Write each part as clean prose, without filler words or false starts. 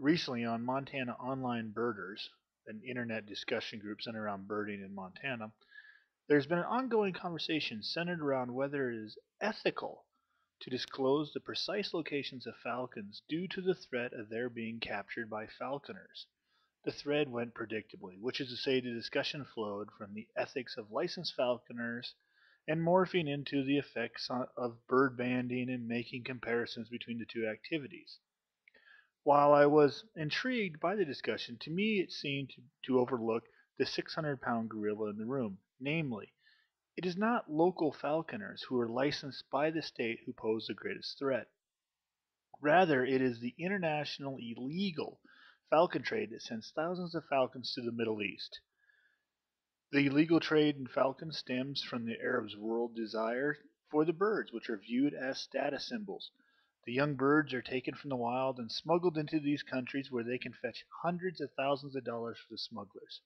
Recently on Montana Online Birders, an internet discussion group centered around birding in Montana, there's been an ongoing conversation centered around whether it is ethical to disclose the precise locations of falcons due to the threat of their being captured by falconers. The thread went predictably, which is to say, the discussion flowed from the ethics of licensed falconers and morphing into the effects of bird banding and making comparisons between the two activities. While I was intrigued by the discussion, to me it seemed to overlook the 600-pound gorilla in the room, namely, it is not local falconers who are licensed by the state who pose the greatest threat. Rather, it is the international illegal falcon trade that sends thousands of falcons to the Middle East. The illegal trade in falcons stems from the Arabs' world desire for the birds, which are viewed as status symbols. The young birds are taken from the wild and smuggled into these countries where they can fetch hundreds of thousands of dollars for the smugglers.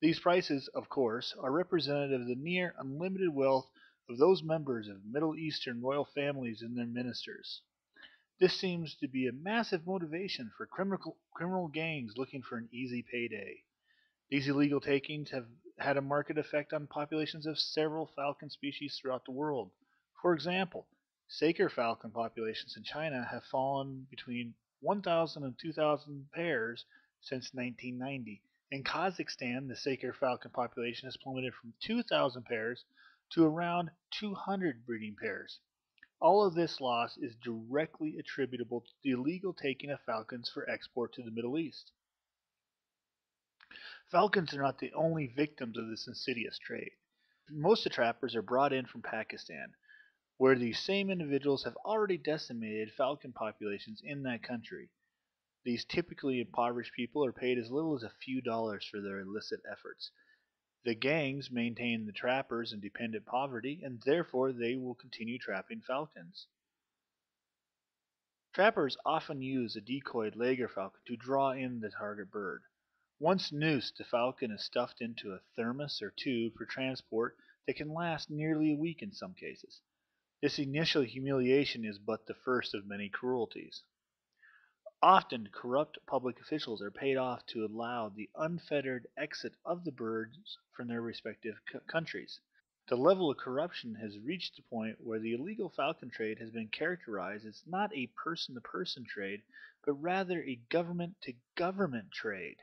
These prices, of course, are representative of the near unlimited wealth of those members of Middle Eastern royal families and their ministers. This seems to be a massive motivation for criminal gangs looking for an easy payday. These illegal takings have had a marked effect on populations of several falcon species throughout the world. For example, saker falcon populations in China have fallen between 1,000 and 2,000 pairs since 1990. In Kazakhstan, the saker falcon population has plummeted from 2,000 pairs to around 200 breeding pairs. All of this loss is directly attributable to the illegal taking of falcons for export to the Middle East. Falcons are not the only victims of this insidious trade. Most of the trappers are brought in from Pakistan, where these same individuals have already decimated falcon populations in that country. These typically impoverished people are paid as little as a few dollars for their illicit efforts. The gangs maintain the trappers in dependent poverty, and therefore they will continue trapping falcons. Trappers often use a decoyed Lager falcon to draw in the target bird. Once noosed, the falcon is stuffed into a thermos or tube for transport that can last nearly a week in some cases. This initial humiliation is but the first of many cruelties. Often, corrupt public officials are paid off to allow the unfettered exit of the birds from their respective countries. The level of corruption has reached the point where the illegal falcon trade has been characterized as not a person to person trade, but rather a government to government trade.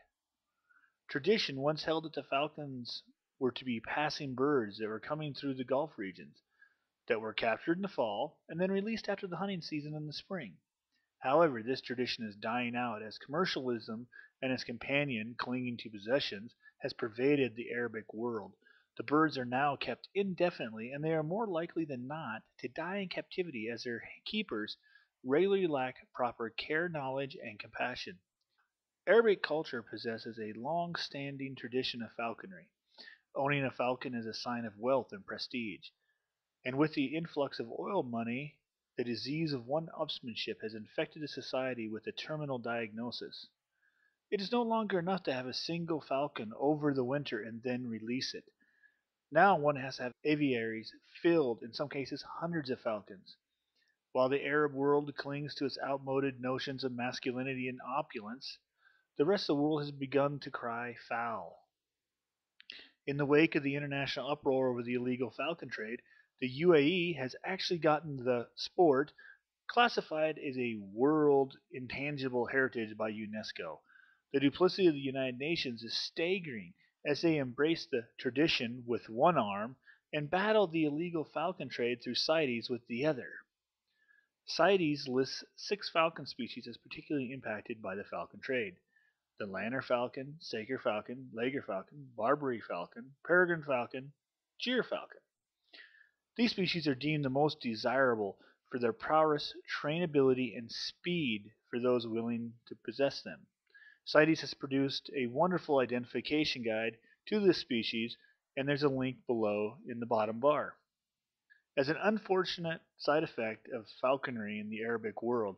Tradition once held that the falcons were to be passing birds that were coming through the Gulf regions, that were captured in the fall and then released after the hunting season in the spring. However, this tradition is dying out as commercialism and its companion, clinging to possessions, has pervaded the Arabic world. The birds are now kept indefinitely, and they are more likely than not to die in captivity as their keepers regularly lack proper care, knowledge, and compassion. Arabic culture possesses a long standing tradition of falconry. Owning a falcon is a sign of wealth and prestige. And with the influx of oil money, the disease of one-upsmanship has infected the society with a terminal diagnosis. It is no longer enough to have a single falcon over the winter and then release it. Now one has to have aviaries filled, in some cases hundreds of falcons. While the Arab world clings to its outmoded notions of masculinity and opulence, the rest of the world has begun to cry foul. In the wake of the international uproar over the illegal falcon trade, the UAE has actually gotten the sport classified as a world intangible heritage by UNESCO. The duplicity of the United Nations is staggering as they embrace the tradition with one arm and battle the illegal falcon trade through CITES with the other. CITES lists 6 falcon species as particularly impacted by the falcon trade: the Lanner falcon, saker falcon, Lager falcon, Barbary falcon, peregrine falcon, gyr falcon. These species are deemed the most desirable for their prowess, trainability, and speed for those willing to possess them. CITES has produced a wonderful identification guide to this species, and there's a link below in the bottom bar. As an unfortunate side effect of falconry in the Arabic world,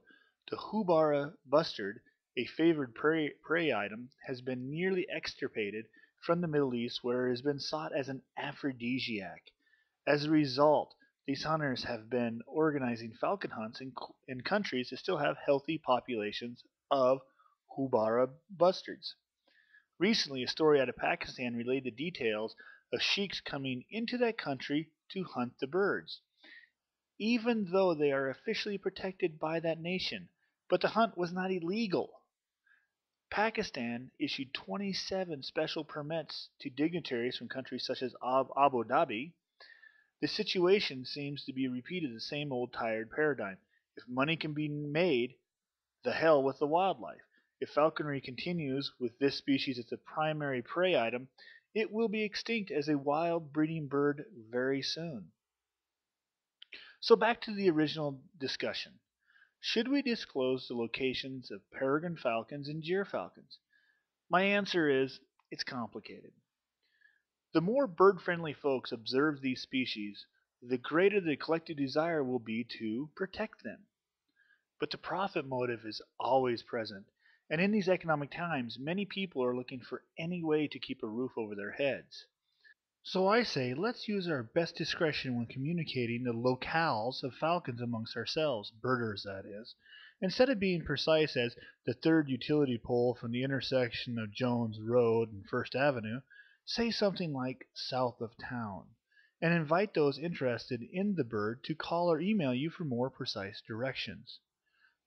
the houbara bustard, a favored prey item, has been nearly extirpated from the Middle East, where it has been sought as an aphrodisiac. As a result, these hunters have been organizing falcon hunts in countries that still have healthy populations of Hubara bustards. Recently, a story out of Pakistan relayed the details of sheiks coming into that country to hunt the birds, even though they are officially protected by that nation. But the hunt was not illegal. Pakistan issued 27 special permits to dignitaries from countries such as Abu Dhabi. The situation seems to be repeated the same old tired paradigm. If money can be made, the hell with the wildlife. If falconry continues with this species as the primary prey item, it will be extinct as a wild breeding bird very soon. So back to the original discussion. Should we disclose the locations of peregrine falcons and gyrfalcons? My answer is it's complicated. The more bird friendly folks observe these species, the greater the collective desire will be to protect them. But the profit motive is always present, and in these economic times, many people are looking for any way to keep a roof over their heads. So I say let's use our best discretion when communicating the locales of falcons amongst ourselves, birders that is. Instead of being precise as the third utility pole from the intersection of Jones Road and First Avenue, say something like south of town, and invite those interested in the bird to call or email you for more precise directions.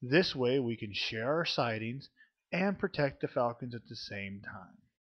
This way we can share our sightings and protect the falcons at the same time.